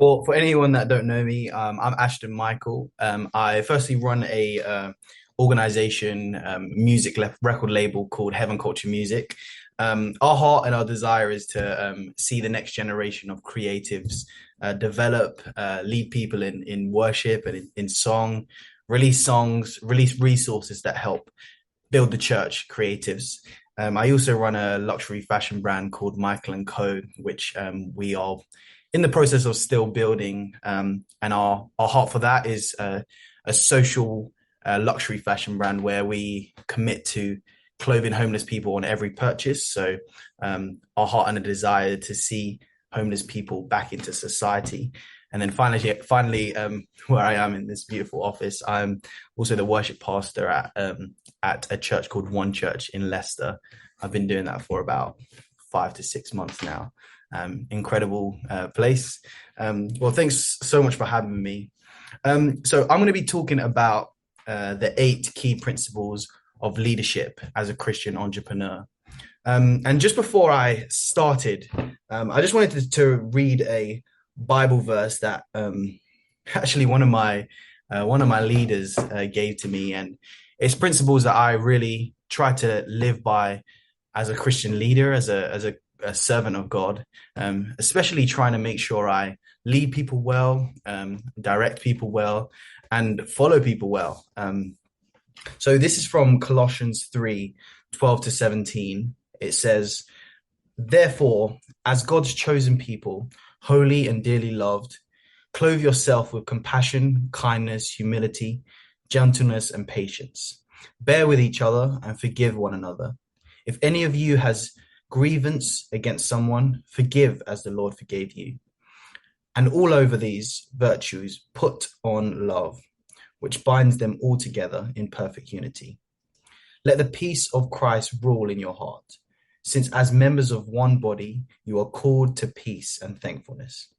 For anyone that don't know me, I'm Ashtyn Michael. I firstly run a organization, record label called Heaven Culture Music. Our heart and our desire is to see the next generation of creatives develop, lead people in worship and in song, release songs, release resources that help build the church creatives. I also run a luxury fashion brand called Michael and Co, which we are in the process of still building. And our heart for that is a social luxury fashion brand where we commit to clothing homeless people on every purchase. So our heart and a desire to see homeless people back into society. And then finally, where I am in this beautiful office, I'm also the worship pastor at a church called One Church in Leicester. I've been doing that for about 5 to 6 months now. Incredible place. Well, thanks so much for having me. So I'm going to be talking about the 8 key principles of leadership as a Christian entrepreneur. And just before I started, I just wanted to read a Bible verse that actually one of my leaders gave to me, and it's principles that I really try to live by as a Christian leader, as a servant of God, especially trying to make sure I lead people well, direct people well, and follow people well. So this is from Colossians 3:12 to 17. It says, "Therefore, as God's chosen people, holy and dearly loved, clothe yourself with compassion, kindness, humility, gentleness, and patience. Bear with each other and forgive one another. If any of you has grievance against someone, forgive as the Lord forgave you. And all over these virtues, put on love, which binds them all together in perfect unity. Let the peace of Christ rule in your heart, since as members of one body, you are called to peace and thankfulness.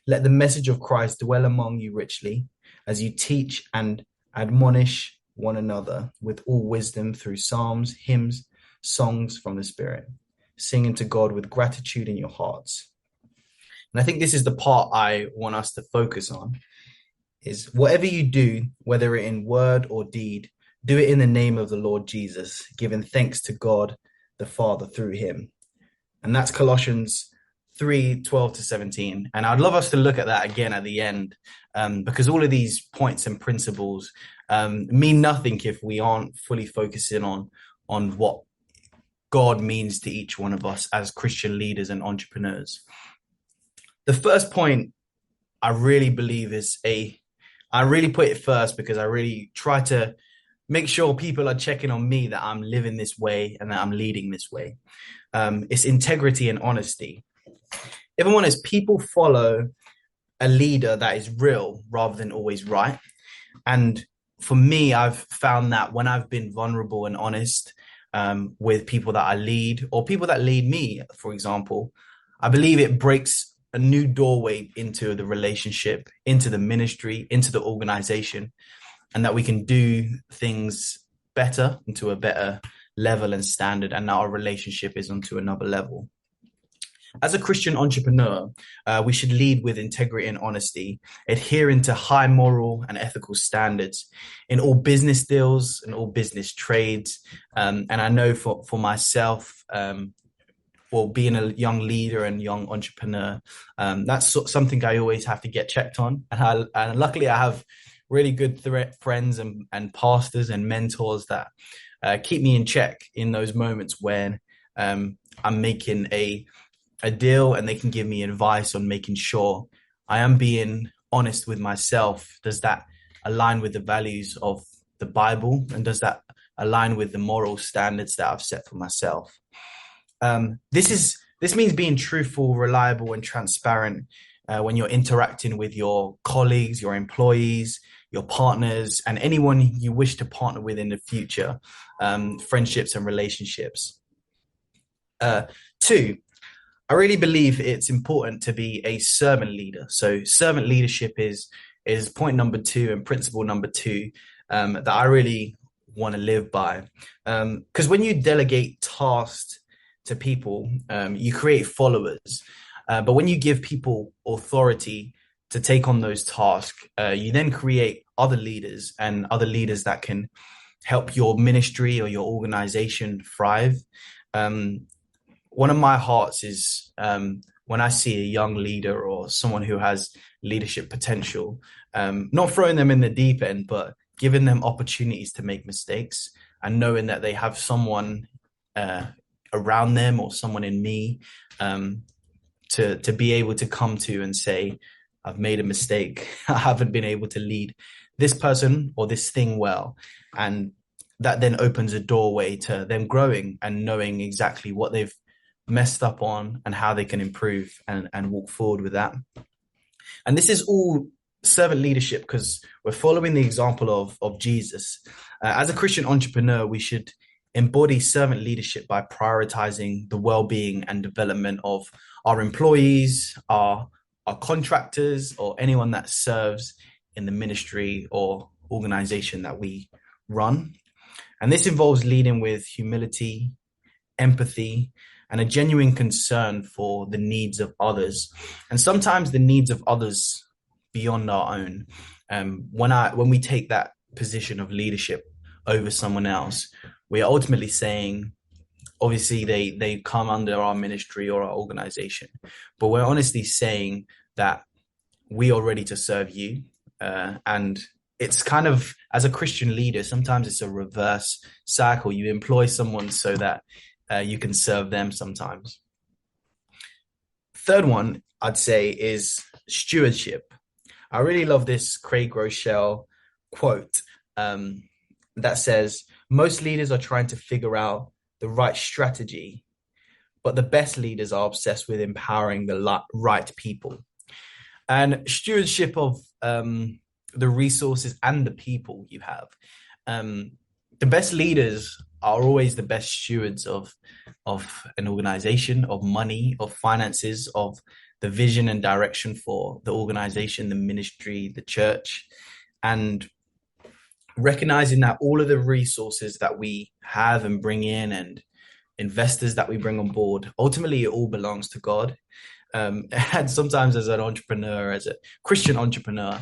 Let the message of Christ dwell among you richly, as you teach and admonish one another with all wisdom through psalms, hymns, songs from the Spirit, singing to God with gratitude in your hearts." And I think this is the part I want us to focus on, is whatever you do, whether in word or deed, do it in the name of the Lord Jesus, giving thanks to God the Father through him. And that's Colossians 3:12 to 17. And I'd love us to look at that again at the end, because all of these points and principles mean nothing if we aren't fully focusing on what God means to each one of us as Christian leaders and entrepreneurs. The first point I really believe I really put it first because I really try to make sure people are checking on me that I'm living this way and that I'm leading this way. It's integrity and honesty. If I'm honest, people follow a leader that is real rather than always right. And for me, I've found that when I've been vulnerable and honest with people that I lead or people that lead me, for example, I believe it breaks a new doorway into the relationship, into the ministry, into the organization, and that we can do things better, into a better level and standard, and now our relationship is onto another level. As a Christian entrepreneur, we should lead with integrity and honesty, adhering to high moral and ethical standards in all business deals and all business trades. And I know for myself, well, being a young leader and young entrepreneur, that's something I always have to get checked on. And luckily, I have really good friends and pastors and mentors that keep me in check in those moments when I'm making a deal, and they can give me advice on making sure I am being honest with myself. Does that align with the values of the Bible? And does that align with the moral standards that I've set for myself? This means being truthful, reliable, and transparent when you're interacting with your colleagues, your employees, your partners, and anyone you wish to partner with in the future, friendships and relationships. 2, I really believe it's important to be a servant leader. So servant leadership is point number 2 and principle number 2 that I really want to live by. Because when you delegate tasks to people, you create followers. But when you give people authority, to take on those tasks, you then create other leaders and other leaders that can help your ministry or your organization thrive. Um, One of my hearts is when I see a young leader or someone who has leadership potential, not throwing them in the deep end, but giving them opportunities to make mistakes and knowing that they have someone uh, around them or someone in me um, to be able to come to and say, I've made a mistake. I haven't been able to lead this person or this thing well. And that then opens a doorway to them growing and knowing exactly what they've messed up on and how they can improve and walk forward with that. And this is all servant leadership because we're following the example of Jesus. As a Christian entrepreneur, we should embody servant leadership by prioritizing the well-being and development of our employees, our contractors, or anyone that serves in the ministry or organization that we run. And this involves leading with humility, empathy, and a genuine concern for the needs of others, and sometimes the needs of others beyond our own. When we take that position of leadership over someone else, we are ultimately saying, obviously, they come under our ministry or our organization, but we're honestly saying that we are ready to serve you. And it's kind of, as a Christian leader, sometimes it's a reverse cycle. You employ someone so that you can serve them sometimes. Third one, I'd say, is stewardship. I really love this Craig Rochelle quote that says, most leaders are trying to figure out the right strategy, but the best leaders are obsessed with empowering the right people. And stewardship of the resources and the people you have. The best leaders are always the best stewards of an organization, of money, of finances, of the vision and direction for the organization, the ministry, the church, and recognizing that all of the resources that we have and bring in and investors that we bring on board, ultimately it all belongs to God. And sometimes as an entrepreneur, as a Christian entrepreneur,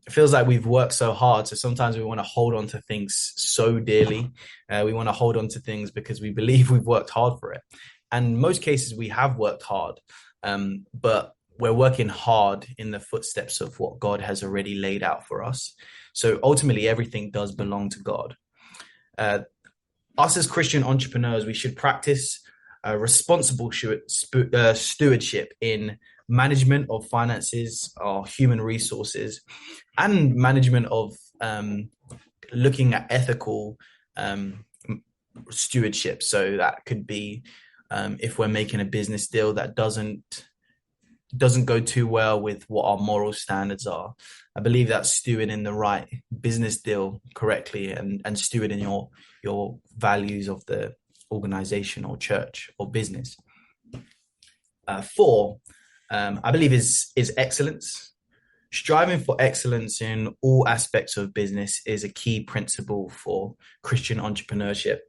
it feels like we've worked so hard. So sometimes we want to hold on to things so dearly. We want to hold on to things because we believe we've worked hard for it. And in most cases, we have worked hard, but we're working hard in the footsteps of what God has already laid out for us. So ultimately, everything does belong to God. Us as Christian entrepreneurs, we should practice responsible stewardship in management of finances or human resources and management of looking at ethical stewardship. So that could be if we're making a business deal that doesn't go too well with what our moral standards are. I believe that's stewarding the right business deal correctly and stewarding your values of the organization or church or business. Four, I believe is excellence. Striving for excellence in all aspects of business is a key principle for Christian entrepreneurship.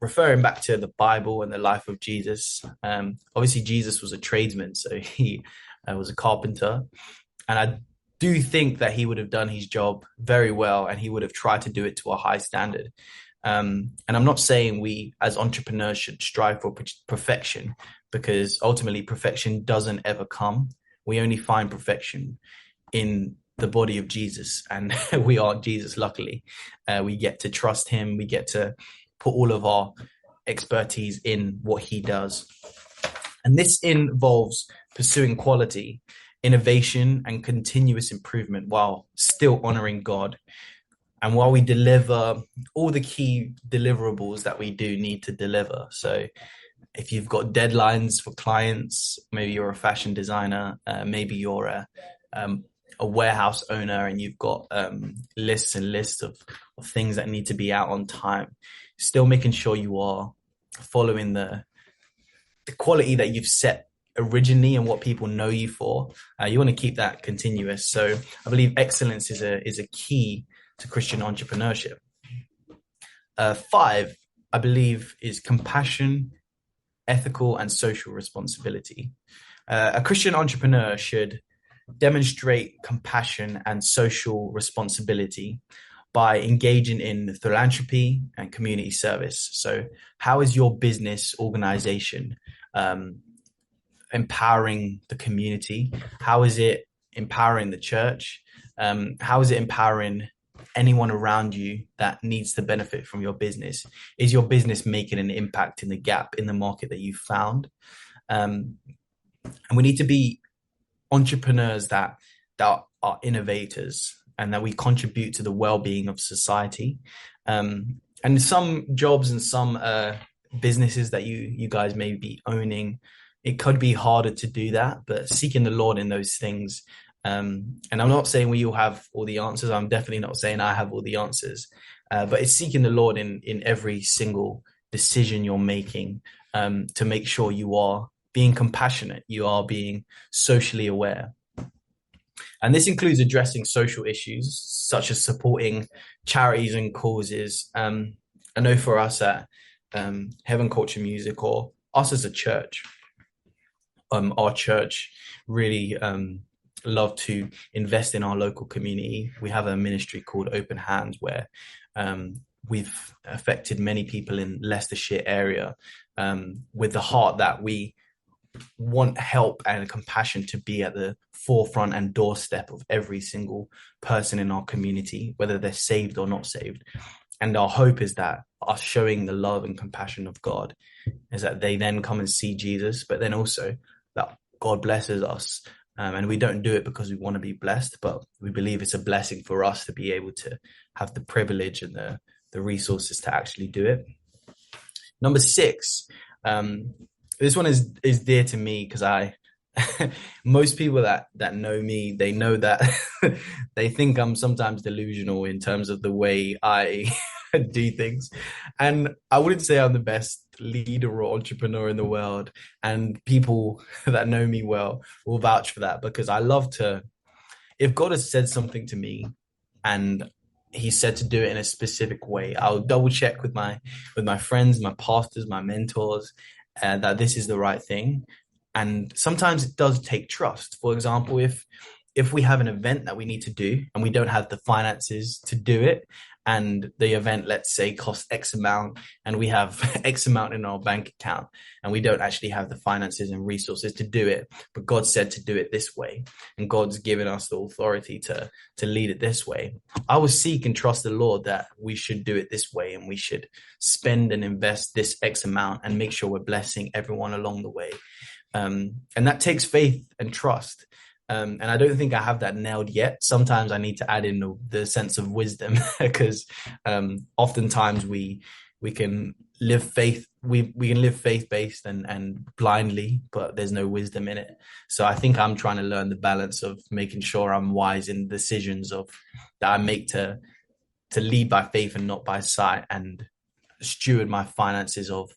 Referring back to the Bible and the life of Jesus, obviously Jesus was a tradesman, so he was a carpenter. And I do think that he would have done his job very well and he would have tried to do it to a high standard. And I'm not saying we as entrepreneurs should strive for perfection, because ultimately perfection doesn't ever come. We only find perfection in the body of Jesus, and we are Jesus, luckily. We get to trust him. We get to put all of our expertise in what he does. And this involves pursuing quality, innovation, and continuous improvement while still honoring God. And while we deliver all the key deliverables that we do need to deliver. So if you've got deadlines for clients, maybe you're a fashion designer, maybe you're a warehouse owner and you've got lists and lists of things that need to be out on time, still making sure you are following the quality that you've set originally and what people know you for. You want to keep that continuous. So I believe excellence is a key to Christian entrepreneurship. Five, I believe, is compassion, ethical, and social responsibility. A Christian entrepreneur should demonstrate compassion and social responsibility by engaging in philanthropy and community service. So, how is your business organization um, empowering the community? How is it empowering the church? How is it empowering anyone around you that needs to benefit from your business? Is your business making an impact in the gap in the market that you found? Um, and we need to be entrepreneurs that are innovators and that we contribute to the well-being of society. And some jobs and some businesses that you guys may be owning, it could be harder to do that, but seeking the Lord in those things. And I'm not saying we all have all the answers. I'm definitely not saying I have all the answers, but it's seeking the Lord in every single decision you're making, to make sure you are being compassionate, you are being socially aware. And this includes addressing social issues such as supporting charities and causes. I know for us at Heaven Culture Music, or us as a church, our church really love to invest in our local community. We have a ministry called Open Hands where we've affected many people in Leicestershire area, with the heart that we want help and compassion to be at the forefront and doorstep of every single person in our community, whether they're saved or not saved. And our hope is that us showing the love and compassion of God is that they then come and see Jesus, but then also that God blesses us. And we don't do it because we want to be blessed, but we believe it's a blessing for us to be able to have the privilege and the resources to actually do it. Number 6, this one is dear to me because most people that know me, they know that they think I'm sometimes delusional in terms of the way I do things. And I wouldn't say I'm the best leader or entrepreneur in the world. And people that know me well will vouch for that, because I love to, if God has said something to me and he said to do it in a specific way, I'll double check with my friends, my pastors, my mentors, that this is the right thing. And sometimes it does take trust. For example, if we have an event that we need to do and we don't have the finances to do it, and the event, let's say, costs X amount, and we have X amount in our bank account, and we don't actually have the finances and resources to do it, but God said to do it this way, and God's given us the authority to lead it this way, I will seek and trust the Lord that we should do it this way, and we should spend and invest this X amount and make sure we're blessing everyone along the way. And that takes faith and trust. And I don't think I have that nailed yet. Sometimes I need to add in the sense of wisdom, because oftentimes we can live faith, we can live faith-based and blindly, but there's no wisdom in it. So I think I'm trying to learn the balance of making sure I'm wise in decisions that I make to lead by faith and not by sight, and steward my finances of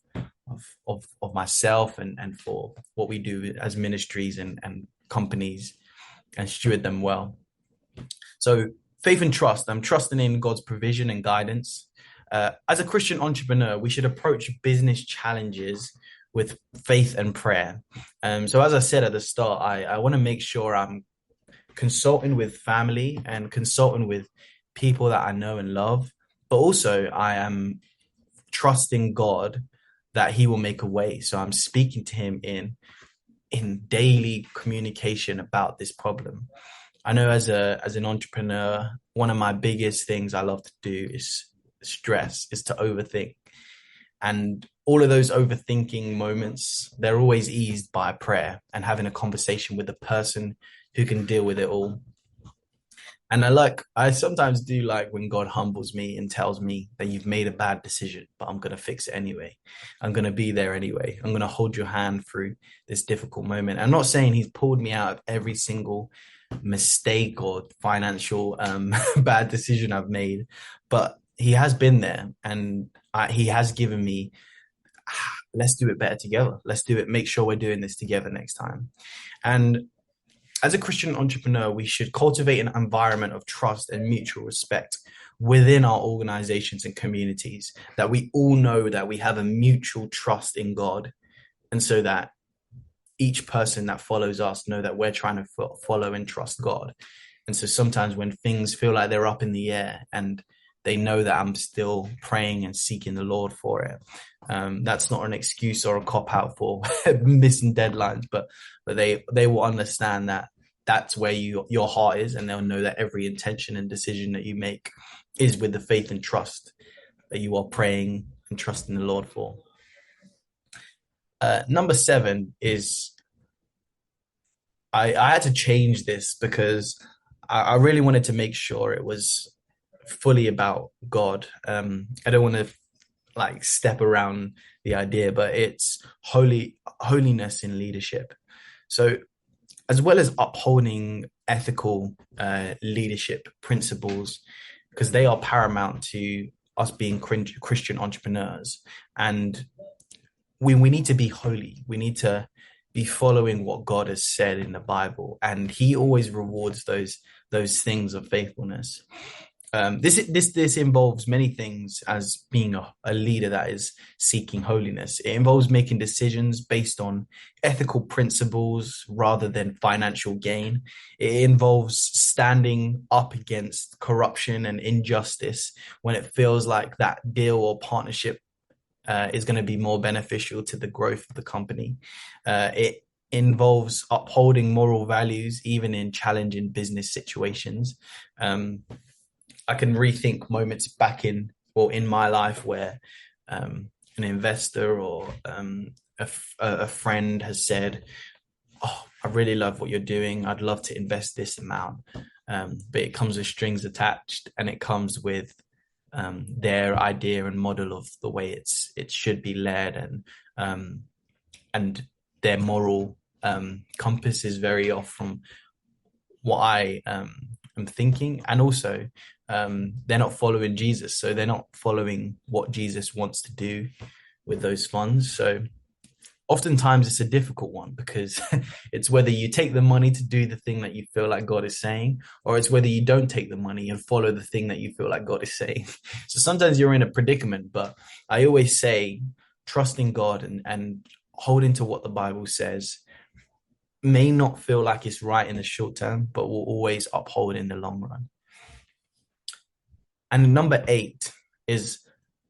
myself and for what we do as ministries and companies, and steward them well. So faith and trust. I'm trusting in God's provision and guidance. As a Christian entrepreneur, we should approach business challenges with faith and prayer. So as I said at the start, I want to make sure I'm consulting with family and consulting with people that I know and love, but also I am trusting God that he will make a way. So I'm speaking to him in daily communication about this problem. I know as an entrepreneur, one of my biggest things I love to do is to overthink. And all of those overthinking moments, they're always eased by prayer and having a conversation with the person who can deal with it all. And I sometimes do like when God humbles me and tells me that you've made a bad decision, but I'm going to fix it anyway. I'm going to be there anyway. I'm going to hold your hand through this difficult moment. I'm not saying he's pulled me out of every single mistake or financial bad decision I've made, but he has been there, and he has given me, let's do it better together. Let's do it. Make sure we're doing this together next time. And as a Christian entrepreneur, we should cultivate an environment of trust and mutual respect within our organizations and communities, that we all know that we have a mutual trust in God. And so that each person that follows us know that we're trying to follow and trust God. And so sometimes when things feel like they're up in the air and they know that I'm still praying and seeking the Lord for it, that's not an excuse or a cop out for missing deadlines, but they will understand that that's where your heart is, and they'll know that every intention and decision that you make is with the faith and trust that you are praying and trusting the Lord for. Number seven is I had to change this because I really wanted to make sure it was fully about God. I don't want to like step around the idea, but it's holiness in leadership. So as well as upholding ethical leadership principles, because they are paramount to us being Christian entrepreneurs, and we need to be holy. We need to be following what God has said in the Bible, and He always rewards those things of faithfulness. This involves many things as being a leader that is seeking holiness. It involves making decisions based on ethical principles rather than financial gain. It involves standing up against corruption and injustice when it feels like that deal or partnership is going to be more beneficial to the growth of the company. It involves upholding moral values even in challenging business situations. I can rethink moments back in my life where an investor or a friend has said, "Oh, I really love what you're doing. I'd love to invest this amount," but it comes with strings attached, and it comes with their idea and model of the way it should be led, and their moral compass is very off from what I am thinking, and also they're not following Jesus, so they're not following what Jesus wants to do with those funds. So oftentimes it's a difficult one because it's whether you take the money to do the thing that you feel like God is saying, or it's whether you don't take the money and follow the thing that you feel like God is saying. So sometimes you're in a predicament, but I always say trusting God and holding to what the Bible says may not feel like it's right in the short term, but will always uphold in the long run. And number 8 is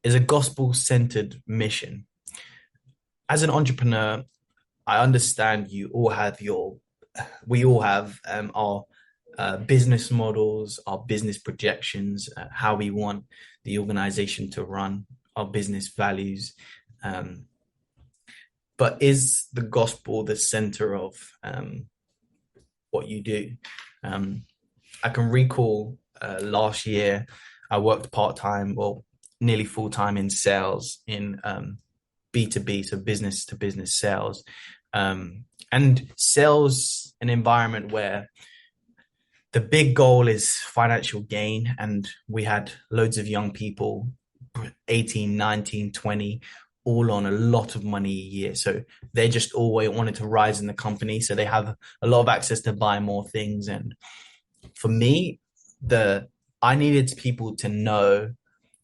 a gospel-centered mission. As an entrepreneur, I understand we all have our business models, our business projections, how we want the organization to run, our business values. But is the gospel the center of what you do? I can recall last year, I worked part-time, well, nearly full-time in sales in B2B, so business to business sales. And sales, an environment where the big goal is financial gain. And we had loads of young people, 18, 19, 20, all on a lot of money a year. So they just always wanted to rise in the company. So they have a lot of access to buy more things. And for me, I needed people to know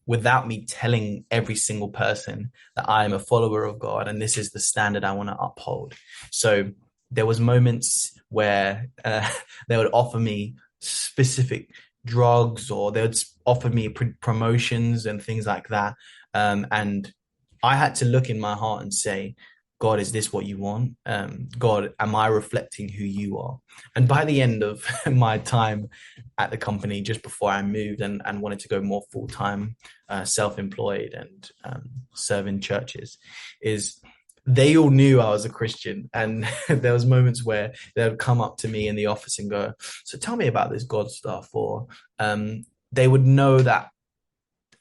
without me telling every single person that I am a follower of God and this is the standard I want to uphold. So there was moments where they would offer me specific drugs, or they would offer me promotions and things like that. And I had to look in my heart and say, God, is this what you want? God, am I reflecting who you are? And by the end of my time at the company, just before I moved and wanted to go more full-time, self-employed and serving churches, is they all knew I was a Christian. And there was moments where they would come up to me in the office and go, so tell me about this God stuff. Or they would know that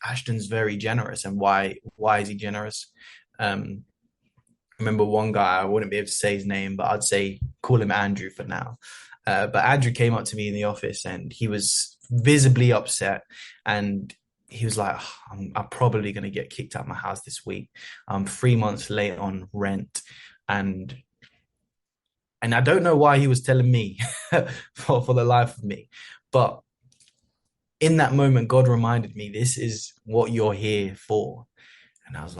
Ashtyn's very generous. And why is he generous? I remember one guy, I wouldn't be able to say his name, but I'd say call him Andrew for now. But Andrew came up to me in the office and he was visibly upset. And he was like, I'm probably going to get kicked out of my house this week. I'm 3 months late on rent. And I don't know why he was telling me for the life of me. But in that moment, God reminded me, this is what you're here for. And I was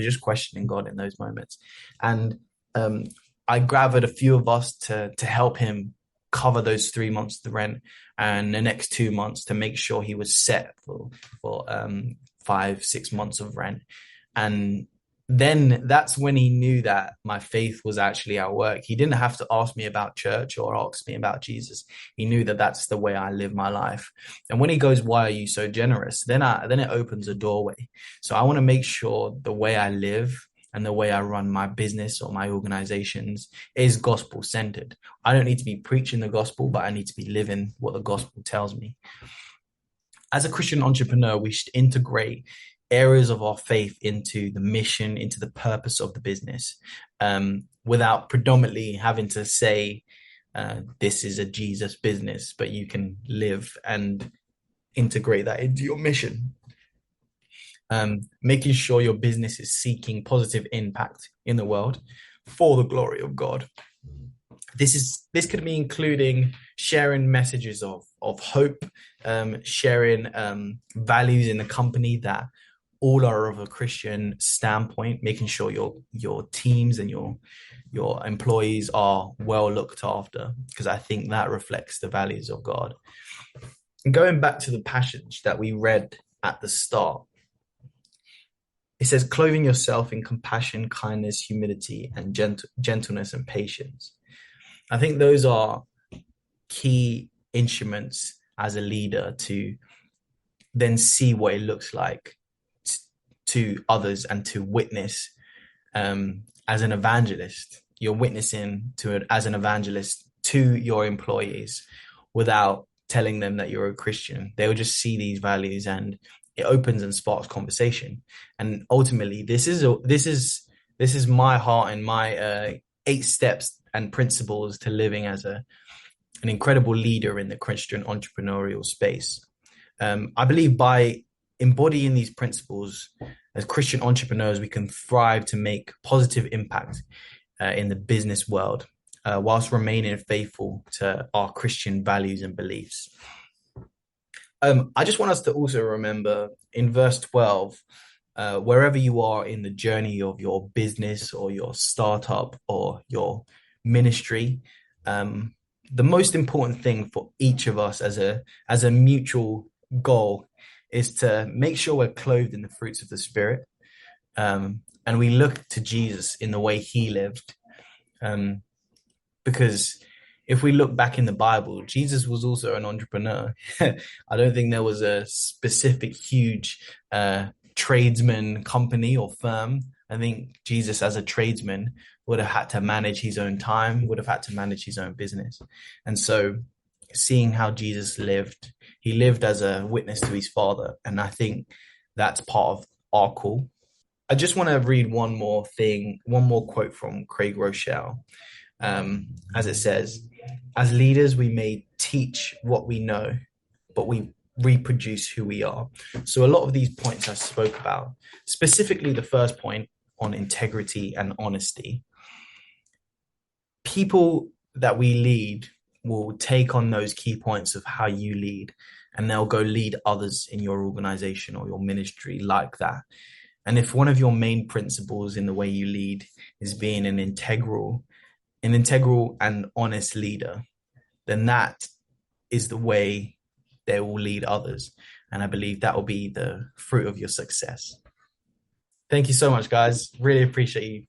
just questioning God in those moments. And um, I gathered a few of us to help him cover those 3 months of the rent and the next 2 months to make sure he was set for 5, 6 months of rent. And then that's when he knew that my faith was actually at work. He didn't have to ask me about church or ask me about Jesus. He knew that that's the way I live my life. And when he goes, "Why are you so generous?" Then it opens a doorway. So I want to make sure the way I live and the way I run my business or my organizations is gospel centered. I don't need to be preaching the gospel, but I need to be living what the gospel tells me. As a Christian entrepreneur, we should integrate areas of our faith into the mission, into the purpose of the business, without predominantly having to say, this is a Jesus business, but you can live and integrate that into your mission. Making sure your business is seeking positive impact in the world for the glory of God. This could be including sharing messages of hope, sharing values in the company that all are of a Christian standpoint, making sure your teams and your employees are well looked after, because I think that reflects the values of God. And going back to the passage that we read at the start, it says, "Clothing yourself in compassion, kindness, humility, and gentleness and patience." I think those are key instruments as a leader to then see what it looks like to others and to witness as an evangelist. You're witnessing as an evangelist to your employees without telling them that you're a Christian. They'll just see these values and it opens and sparks conversation. And ultimately, this is my heart and my 8 steps and principles to living as an incredible leader in the Christian entrepreneurial space. I believe by embodying these principles as Christian entrepreneurs, we can thrive to make positive impact in the business world, whilst remaining faithful to our Christian values and beliefs. I just want us to also remember in verse 12, wherever you are in the journey of your business or your startup or your ministry, the most important thing for each of us as a mutual goal is to make sure we're clothed in the fruits of the Spirit, and we look to Jesus in the way he lived, because if we look back in the Bible, Jesus was also an entrepreneur. I don't think there was a specific huge tradesman company or firm. I think Jesus as a tradesman would have had to manage his own time, would have had to manage his own business. And so seeing how Jesus lived, he lived as a witness to his Father. And I think that's part of our call. I just want to read one more quote from Craig Rochelle. As it says, "As leaders, we may teach what we know, but we reproduce who we are." So a lot of these points I spoke about, specifically the first point on integrity and honesty, people that we lead will take on those key points of how you lead, and they'll go lead others in your organization or your ministry like that. And if one of your main principles in the way you lead is being an integral and honest leader, then that is the way they will lead others. And I believe that will be the fruit of your success. Thank you so much, guys. Really appreciate you